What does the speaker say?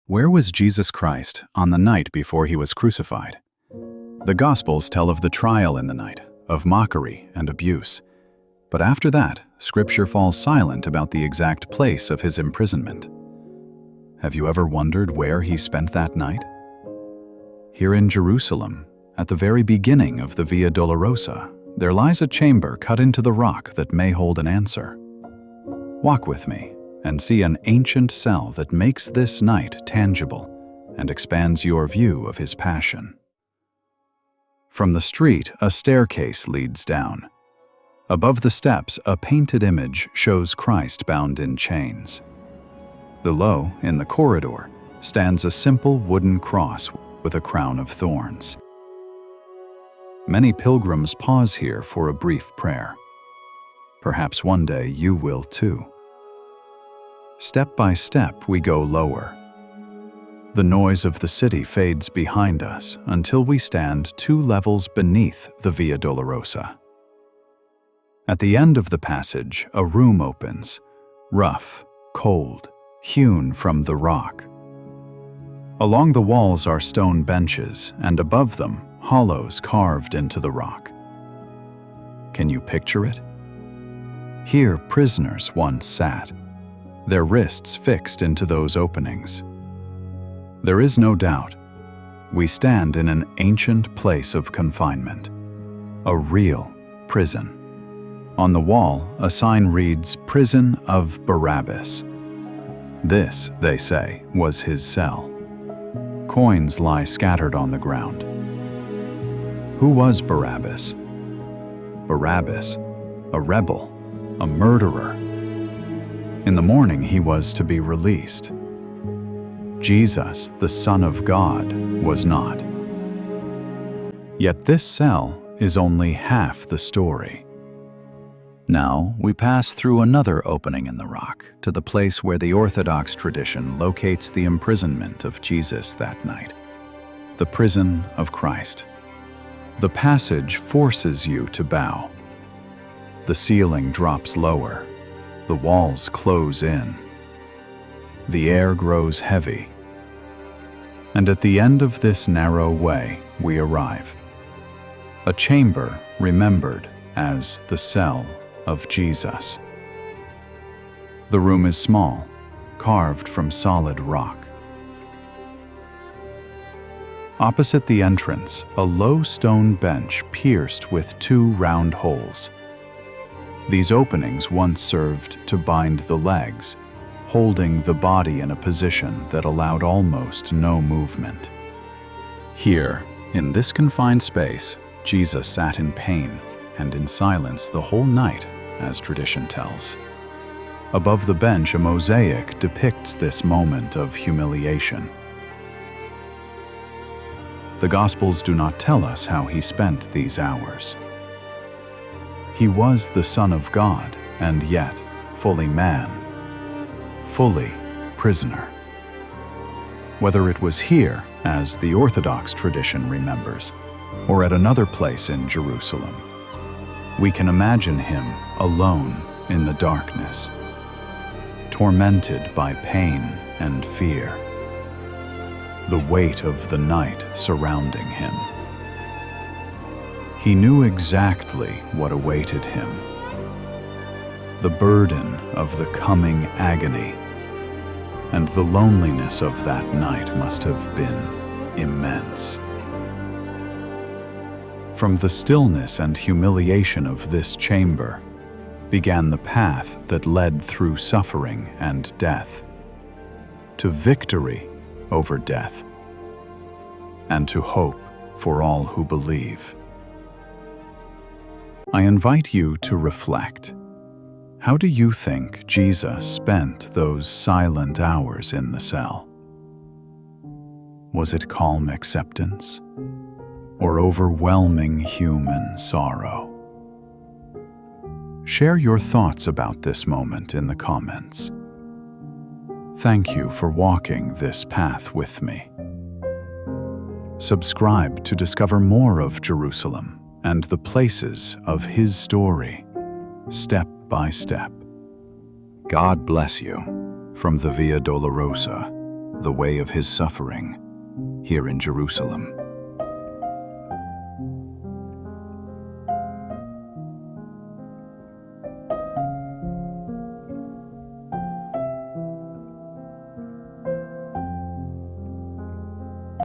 Where was Jesus Christ on the night before he was crucified? The Gospels tell of the trial in the night, of mockery and abuse. But after that, Scripture falls silent about the exact place of his imprisonment. Have you ever wondered where he spent that night? Here in Jerusalem, at the very beginning of the Via Dolorosa, there lies a chamber cut into the rock that may hold an answer. Walk with me and see an ancient cell that makes this night tangible and expands your view of his passion. From the street, a staircase leads down. Above the steps, a painted image shows Christ bound in chains. Below, in the corridor, stands a simple wooden cross with a crown of thorns. Many pilgrims pause here for a brief prayer. Perhaps one day you will too. Step by step, we go lower. The noise of the city fades behind us until we stand 2 levels beneath the Via Dolorosa. At the end of the passage, a room opens, rough, cold, hewn from the rock. Along the walls are stone benches, and above them, hollows carved into the rock. Can you picture it? Here prisoners once sat, their wrists fixed into those openings. There is no doubt, we stand in an ancient place of confinement, a real prison. On the wall, a sign reads, "Prison of Barabbas." This, they say, was his cell. Coins lie scattered on the ground. Who was Barabbas? Barabbas, a rebel, a murderer. In the morning he was to be released. Jesus, the Son of God, was not. Yet this cell is only half the story. Now we pass through another opening in the rock to the place where the Orthodox tradition locates the imprisonment of Jesus that night, the prison of Christ. The passage forces you to bow. The ceiling drops lower. The walls close in. The air grows heavy. And at the end of this narrow way, we arrive. A chamber remembered as the cell of Jesus. The room is small, carved from solid rock. Opposite the entrance, a low stone bench pierced with 2 round holes. These openings once served to bind the legs, holding the body in a position that allowed almost no movement. Here, in this confined space, Jesus sat in pain and in silence the whole night, as tradition tells. Above the bench, a mosaic depicts this moment of humiliation. The Gospels do not tell us how he spent these hours. He was the Son of God, and yet fully man, fully prisoner. Whether it was here, as the Orthodox tradition remembers, or at another place in Jerusalem, we can imagine him alone in the darkness, tormented by pain and fear, the weight of the night surrounding him. He knew exactly what awaited him, the burden of the coming agony, and the loneliness of that night must have been immense. From the stillness and humiliation of this chamber began the path that led through suffering and death, to victory over death, and to hope for all who believe. I invite you to reflect. How do you think Jesus spent those silent hours in the cell? Was it calm acceptance or overwhelming human sorrow? Share your thoughts about this moment in the comments. Thank you for walking this path with me. Subscribe to discover more of Jerusalem and the places of his story, step by step. God bless you from the Via Dolorosa. the way of his suffering, here in Jerusalem.